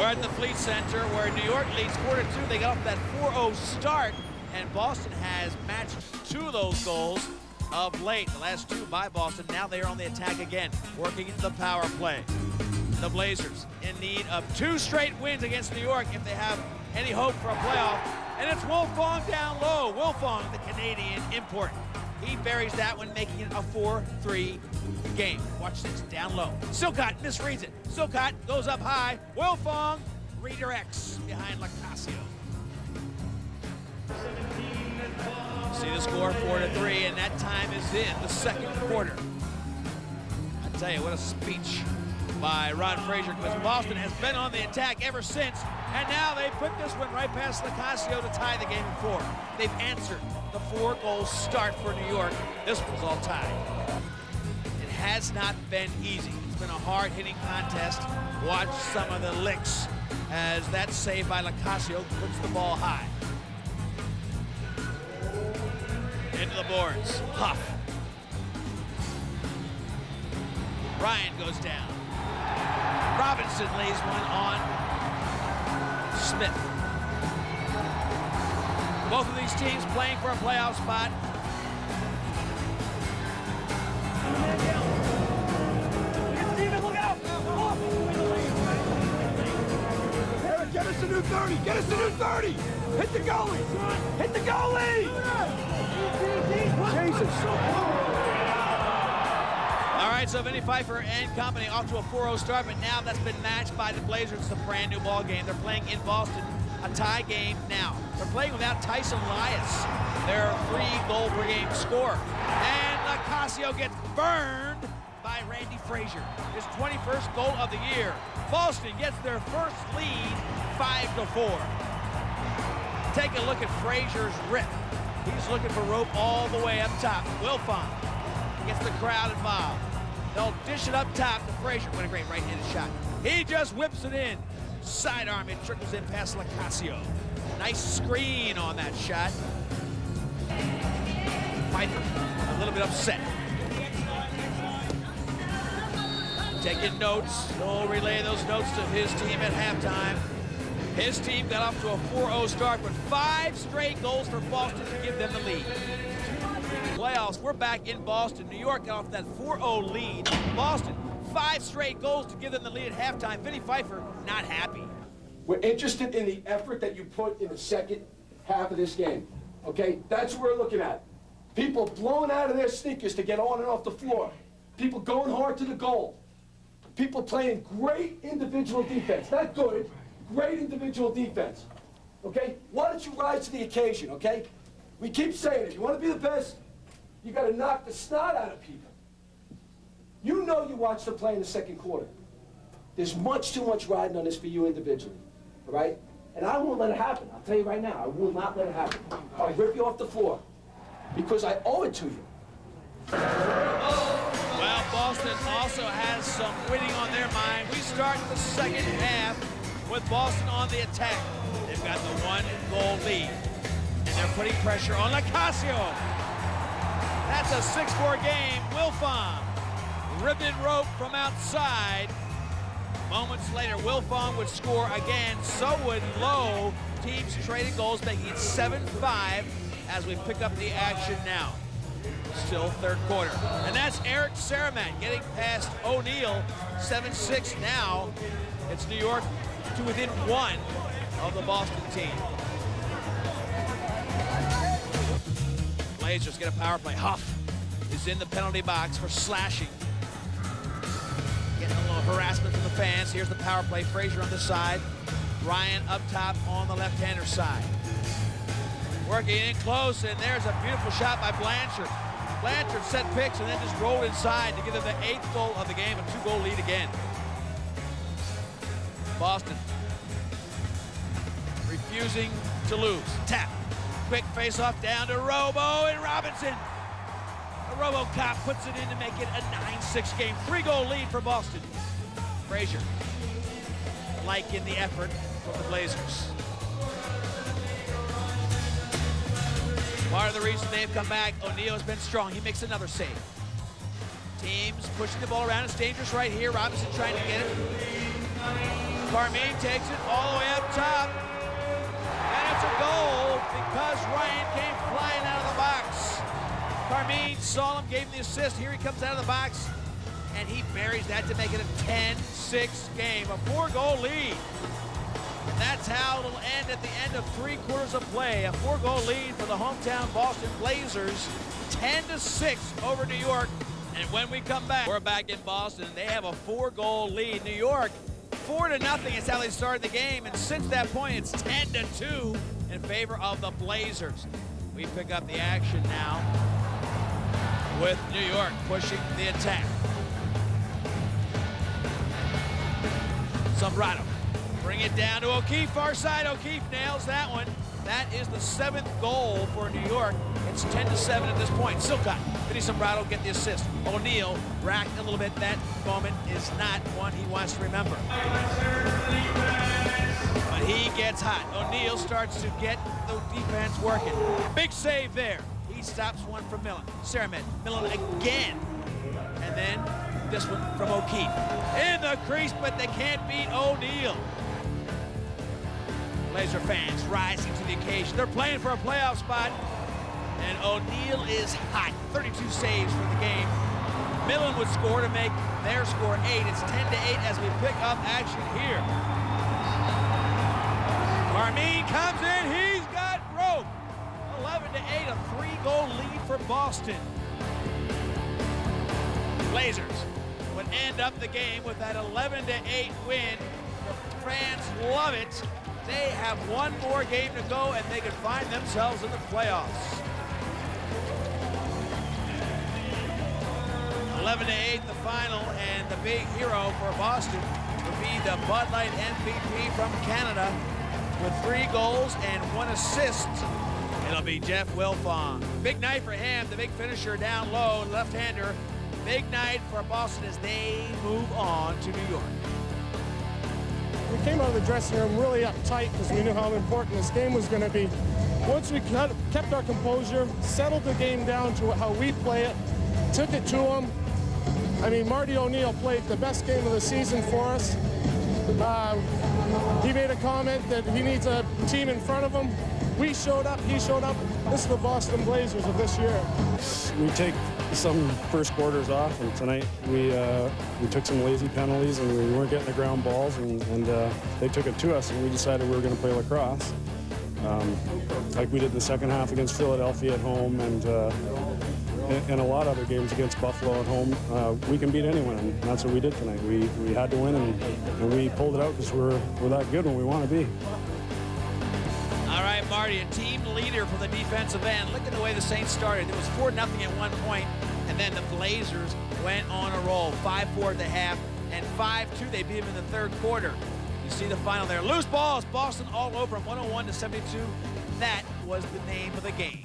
We're at the Fleet Center where New York leads 4-2. They got off that 4-0 start, and Boston has matched 2 of those goals of late. The last 2 by Boston. Now they are on the attack again, working into the power play. The Blazers in need of 2 straight wins against New York if they have any hope for a playoff. And it's Wilfong down low. Wilfong, the Canadian import. He buries that one, making it a 4-3 game. Watch this, down low. Silcott misreads it. Silcott goes up high. Wilfong redirects behind Lacasio. See the score, 4-3, and that time is in the second quarter. I tell you, what a speech by Ron Frazier, because Boston has been on the attack ever since, and now they put this one right past Lacasio to tie the game at 4. They've answered the 4-goal start for New York. This one's all tied. It has not been easy. It's been a hard-hitting contest. Watch some of the licks as that save by Lacasio puts the ball high. Into the boards. Huff. Ryan goes down. Robinson lays one on Smith. Both of these teams playing for a playoff spot. Steven, look out! Eric, get us a new 30! Get us a new 30! Hit the goalie! Hit the goalie! Jesus! All right, so Vinny Pfeiffer and company off to a 4-0 start, but now that's been matched by the Blazers. It's a brand new ball game. They're playing in Boston, a tie game now. They're playing without Tyson Elias, their 3-goal per game scorer. And Lacasio gets burned by Randy Frazier, his 21st goal of the year. Boston gets their first lead, 5-4. Take a look at Frazier's rip. He's looking for rope all the way up top. Wilfong gets the crowd involved. They'll dish it up top to Frazier. What a great right-handed shot. He just whips it in. Sidearm, it trickles in past Lacasio. Nice screen on that shot. Pfeiffer, a little bit upset. Taking notes. He'll relay those notes to his team at halftime. His team got off to a 4-0 start, but 5 straight goals for Boston to give them the lead. Playoffs, we're back in Boston. New York got off that 4-0 lead. Boston, 5 straight goals to give them the lead at halftime. Vinny Pfeiffer, not happy. We're interested in the effort that you put in the second half of this game, okay? That's what we're looking at. People blowing out of their sneakers to get on and off the floor. People going hard to the goal. People playing great individual defense. Not good, great individual defense, okay? Why don't you rise to the occasion, okay? We keep saying it. You want to be the best, you got to knock the snot out of people. You know you watched them play in the second quarter. There's much too much riding on this for you individually, all right? And I won't let it happen. I'll tell you right now, I will not let it happen. I'll rip you off the floor because I owe it to you. Well, Boston also has some winning on their mind. We start the second half with Boston on the attack. They've got the 1-goal lead, and they're putting pressure on Lacasio. That's a 6-4 game. Wilfong, ribbon rope from outside. Moments later, Wilfong would score again. So would Lowe. Teams trading goals, making it 7-5 as we pick up the action now. Still third quarter. And that's Eric Saraman getting past O'Neal. 7-6 now. It's New York to within 1 of the Boston team. Blazers get a power play. Huff is in the penalty box for slashing. Getting a little harassment from the fans. Here's the power play. Frazier on the side. Ryan up top on the left-hander side. Working in close, and there's a beautiful shot by Blanchard. Blanchard set picks and then just rolled inside to give them the 8th goal of the game, a 2-goal lead again. Boston refusing to lose. Tap. Quick face-off down to Robo and Robinson. A RoboCop puts it in to make it a 9-6 game. 3-goal lead for Boston. Frazier liking the effort from the Blazers. Part of the reason they've come back, O'Neal has been strong. He makes another save. Teams pushing the ball around. It's dangerous right here. Robinson trying to get it. Carmine takes it all the way up top. And it's a goal because Ryan came flying out of the box. Carmine saw him, gave him the assist. Here he comes out of the box, and he buries that to make it a 10-6 game, a 4-goal lead. And that's how it'll end at the end of 3 quarters of play. A 4-goal lead for the hometown Boston Blazers, 10-6 over New York. And when we come back, we're back in Boston. They have a 4-goal lead. New York, 4-0 is how they started the game. And since that point, it's 10-2 in favor of the Blazers. We pick up the action now with New York pushing the attack. Sombrado, bring it down to O'Keefe, far side. O'Keefe nails that one. That is the 7th goal for New York. It's 10-7 at this point. Silcott, Vinny Sombrado get the assist. O'Neal racked a little bit. That moment is not one he wants to remember. But he gets hot. O'Neal starts to get the defense working. Big save there. He stops one from Millen. Saramed, Millen again. And then this one from O'Keefe. In the crease, but they can't beat O'Neal. Blazer fans rising to the occasion. They're playing for a playoff spot. And O'Neal is hot. 32 saves for the game. Millen would score to make their score 8. It's 10-8 as we pick up action here. Carmine comes in. He's got rope. 11-8, a 3-goal lead for Boston. Blazers would end up the game with that 11-8 win. The fans love it. They have one more game to go, and they could find themselves in the playoffs. 11-8, the final, and the big hero for Boston would be the Bud Light MVP from Canada with 3 goals and 1 assist. It'll be Jeff Wilfong. Big night for him, the big finisher down low, left-hander. Big night for Boston as they move on to New York. We came out of the dressing room really uptight because we knew how important this game was going to be. Once we kept our composure, settled the game down to how we play it, took it to them. I mean, Marty O'Neal played the best game of the season for us. He made a comment that he needs a team in front of him. We showed up, he showed up. This is the Boston Blazers of this year. We take some first quarters off, and tonight we took some lazy penalties, and we weren't getting the ground balls, and they took it to us, and we decided we were going to play lacrosse. Like we did the second half against Philadelphia at home, and a lot of other games against Buffalo at home. We can beat anyone, and that's what we did tonight. We had to win, and we pulled it out because we're that good when we want to be. All right, Marty, a team leader for the defensive end. Look at the way the Saints started. It was 4-0 at one point, and then the Blazers went on a roll. 5-4 at the half, and 5-2. They beat them in the third quarter. You see the final there. Loose balls, Boston all over them, 101-72. That was the name of the game.